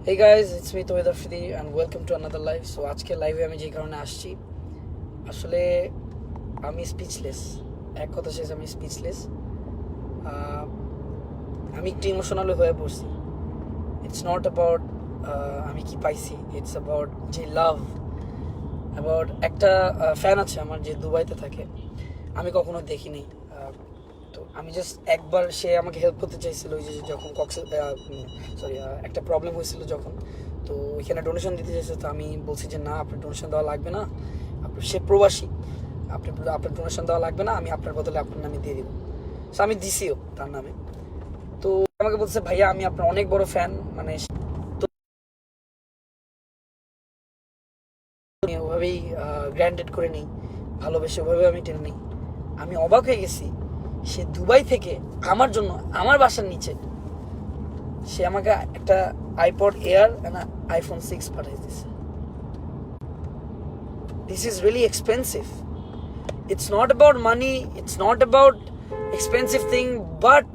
Hey guys, it's me Tawhid Afridi and welcome to another live. So আজকে লাইভে আমি যে কারণে আসছি আসলে আমি স্পিচলেস, এক কথা শেষ, আমি স্পিচলেস। আমি একটু ইমোশনাল হয়ে পড়ছি। ইটস নট অ্যাবাউট আমি কি পাইছি, ইটস অ্যাবাউট যে লাভ, অ্যাবাউট একটা ফ্যান আছে আমার যে দুবাইতে থাকে, আমি কখনো দেখিনি। তো আমি জাস্ট একবার সে আমাকে হেল্প করতে চাইছিল, ওই যে যখন একটা প্রবলেম হয়েছিল যখন, তো ওইখানে ডোনেশন দিতে চাইছে। তো আমি বলছি যে না, আপনার ডোনেশন দেওয়া লাগবে না, সে প্রবাসী, আপনার ডোনেশন দেওয়া লাগবে না, আমি আপনার বদলে আপনার নামে দিয়ে দিব। সো আমি দিছিও তার নামে। তো আমাকে বলছে ভাইয়া আমি আপনার অনেক বড় ফ্যান, মানে ওভাবেই গ্র্যান্ডেড করে নিই, ভালোবেসে ওভাবে আমি টেনে নিই। আমি অবাক হয়ে গেছি, সে দুবাই থেকে আমার জন্য আমার বাসার নিচে সে আমাকে একটা আইপড এয়ার আইফোন 6 পাঠিয়ে দিয়েছে। This is really expensive. It's not about money, it's not about expensive thing, but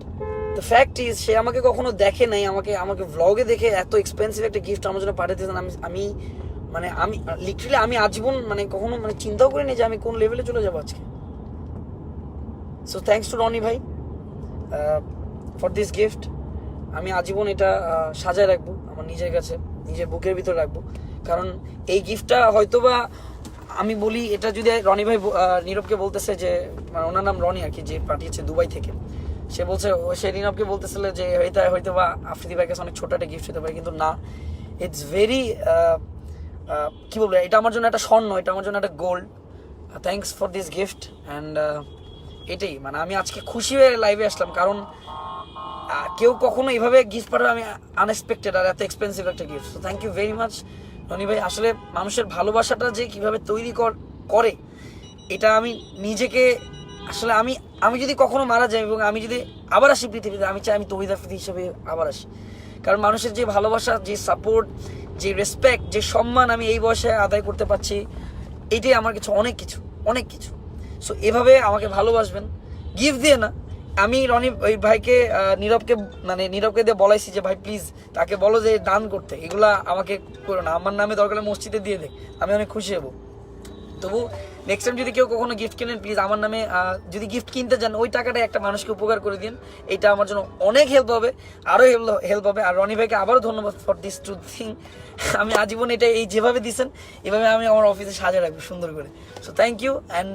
the fact is সে আমাকে কখনো দেখে নাই, আমাকে ভ্লগে দেখে এত এক্সপেন্সিভ একটা গিফট আমার জন্য পাঠিয়ে দিয়েছেন। আমি লিটারালি আমি আজীবন কখনো চিন্তাও করিনি যে আমি কোন লেভেলে চলে যাবো আজকে। সো থ্যাংকস টু রনি ভাই ফর দিস গিফট। আমি আজীবন এটা সাজায় রাখবো আমার নিজের কাছে, নিজের বুকের ভিতর রাখবো। কারণ এই গিফটটা হয়তোবা আমি বলি, এটা যদি রনি ভাই নীরবকে বলতেছে যে, ওনার নাম রনি আর কি, যে পাঠিয়েছে দুবাই থেকে, সে নীরবকে বলতেছিল যে হয়তোবা আফ্রিদি ভাইয়ের কাছে অনেক ছোট একটা গিফট হতে পারে, কিন্তু না, ইটস ভেরি কি বলবো, এটা আমার জন্য একটা স্বর্ণ, এটা আমার জন্য একটা gold. Thanks for this gift. And এটাই আমি আজকে খুশি হয়ে লাইভে আসলাম, কারণ কেউ কখনো এইভাবে গিফট পাঠাবে আমি আনএক্সপেক্টেড, আর এত এক্সপেন্সিভ একটা gift. So thank you very much Roni ভাই। আসলে মানুষের ভালোবাসাটা যে কিভাবে তৈরি করে, এটা আমি নিজেকে আসলে আমি যদি কখনো মারা যাই এবং আমি যদি আবার আসি পৃথিবীতে, আমি চাই আমি তৌহিদ আফ্রিদি হিসেবে আবার আসি। কারণ মানুষের যে ভালোবাসা, যে সাপোর্ট, যে রেসপেক্ট, যে সম্মান আমি এই বয়সে আদায় করতে পারছি, এইটাই আমার কাছে অনেক কিছু। সো এভাবে আমাকে ভালোবাসবেন, গিফট দিয়ে না। আমি ওই ভাইকে নীরবকে দিয়ে বলাইছি যে ভাই প্লিজ তাকে বলো যে দান করতে, এগুলা আমাকে করো না, আমার নামে দরকার মসজিদে দিয়ে দে, আমি অনেক খুশি হবো। তবু নেক্সট টাইম যদি কেউ কখনো গিফট কিনেন, প্লিজ আমার নামে যদি গিফট কিনতে চান, ওই টাকাটা একটা মানুষকে উপকার করে দিন। এটা আমার জন্য অনেক হেল্প হবে, আরও হেল্প হবে। আর রনি ভাইকে আবারও ধন্যবাদ ফর দিস টু থিং। আমি আজীবন এটা যেভাবে দিচ্ছেন, এভাবে আমি আমার অফিসে সাজিয়ে রাখবো সুন্দর করে। So thank you. অ্যান্ড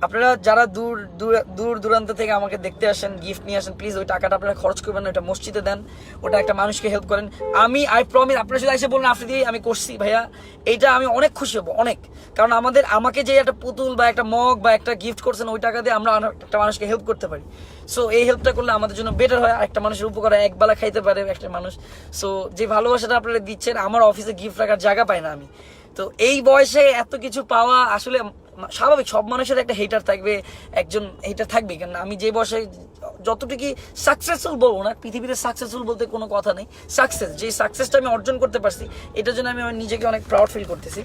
আপনারা যারা দূর দূরান্ত থেকে আমাকে দেখতে আসেন, গিফট নিয়ে আসেন, প্লিজ ওই টাকাটা আপনারা খরচ করবেন না, ওটা মসজিদে দেন, ওটা একটা মানুষকে হেল্প করেন। আই প্রমিস, আপনারা শুধু এসে বলুন আফ্রিদি আমি করছি ভাইয়া, এইটা আমি অনেক খুশি হবো, অনেক। কারণ আমাকে যে একটা পুতুল বা একটা মগ বা একটা গিফট করছেন, ওই টাকা দিয়ে আমরা একটা মানুষকে হেল্প করতে পারি। সো এই হেল্পটা করলে আমাদের জন্য বেটার হয়, একটা মানুষের উপকার হয়, একবেলা খাইতে পারে একটা মানুষ। সো যে ভালোবাসাটা আপনারা দিচ্ছেন, আমার অফিসে গিফট রাখার জায়গা পাই না আমি। তো এই বয়সে এত কিছু পাওয়া আসলে স্বাভাবিক, সব মানুষের একটা হেটার থাকবে, একজন হেটার থাকবে। কারণ আমি যে বয়সে যতটুকু সাকসেসফুল বলবো না, পৃথিবীতে সাকসেসফুল বলতে কোনো কথা নেই, যে সাকসেসটা আমি অর্জন করতে পারছি, এটার জন্য আমি আমার নিজেকে অনেক প্রাউড ফিল করতেছি।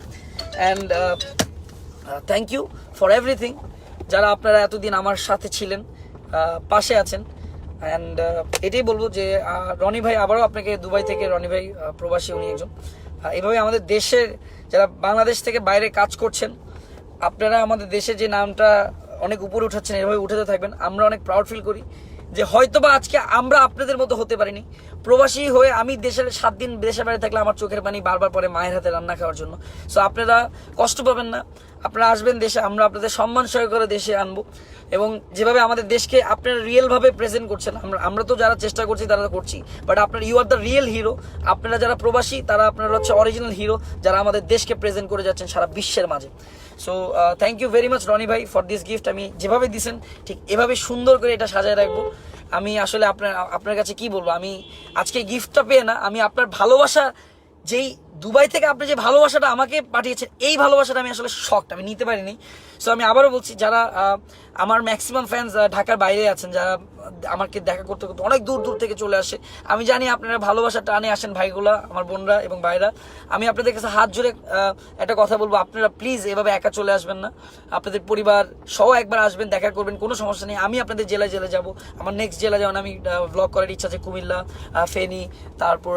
And thank you for everything. যারা আপনারা এতদিন আমার সাথে ছিলেন, পাশে আছেন। অ্যান্ড এটাই বলবো যে রনি ভাই, আবারও আপনাকে দুবাই থেকে, রনি ভাই প্রবাসী, উনি একজন। এভাবে আমাদের দেশের যারা বাংলাদেশ থেকে বাইরে কাজ করছেন, আপনারা আমাদের দেশে যে নামটা অনেক উপরে উঠাচ্ছেন, এভাবে উঠাতে থাকবেন। আমরা অনেক প্রাউড ফিল করি যে হয়তোবা আজকে আমরা আপনাদের মতো হতে পারিনি। প্রবাসী হয়ে আমি দেশের 7 দিন দেশের বাইরে থাকলে আমার চোখের পানি বারবার পরে মায়ের হাতে রান্না খাওয়ার জন্য। সো আপনারা কষ্ট পাবেন না, আপনারা আসবেন দেশে, আমরা আপনাদের সম্মান সহকারে দেশে আনবো। এবং যেভাবে আমাদের দেশকে আপনারা রিয়েলভাবে প্রেজেন্ট করছেন, আমরা তো যারা চেষ্টা করছি তারা করছি, বাট আপনারা you are the real hero. আপনারা যারা প্রবাসী, তারা আপনারা হচ্ছে অরিজিনাল হিরো, যারা আমাদের দেশকে প্রেজেন্ট করে যাচ্ছেন সারা বিশ্বের মাঝে। So thank you very much Roni ভাই ফর দিস গিফট। আমি যেভাবে দিয়েছেন ঠিক এভাবে সুন্দর করে এটা সাজায় রাখবো। আমি আসলে আপনার কাছে কি বলবো, আমি আজকে গিফটটা পেয়ে না, আমি আপনার ভালোবাসা যেই দুবাই থেকে আপনি যে ভালোবাসাটা আমাকে পাঠিয়েছেন, এই ভালোবাসাটা আমি আসলে শকড, আমি নিতে পারিনি। সো আমি আবারও বলছি, যারা আমার ম্যাক্সিমাম ফ্যান্স ঢাকার বাইরে আছেন, যারা আমাকে দেখা করতে করতে অনেক দূর দূর থেকে চলে আসে, আমি জানি আপনারা ভালোবাসা টানে আসেন ভাইগুলা, আমার বোনরা এবং ভাইরা। আমি আপনাদের কাছে হাত জোড়ে একটা কথা বলবো, আপনারা প্লিজ এভাবে একা চলে আসবেন না, আপনাদের পরিবার সহ একবার আসবেন, দেখা করবেন, কোনো সমস্যা নেই। আমি আপনাদের জেলায় জেলায় যাব, আমার নেক্সট জেলা যেমন আমি ব্লগ করার ইচ্ছা আছে, কুমিল্লা, ফেনী, তারপর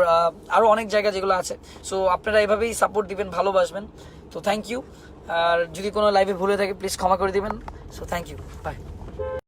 আরও অনেক জায়গা যেগুলো আছে। সো আপনারা এভাবেই সাপোর্ট দিবেন, ভালোবাসবেন। তো থ্যাংক ইউ। আর যদি কোনো লাইভে ভুলে থাকে প্লিজ ক্ষমা করে দিবেন। So thank you, by.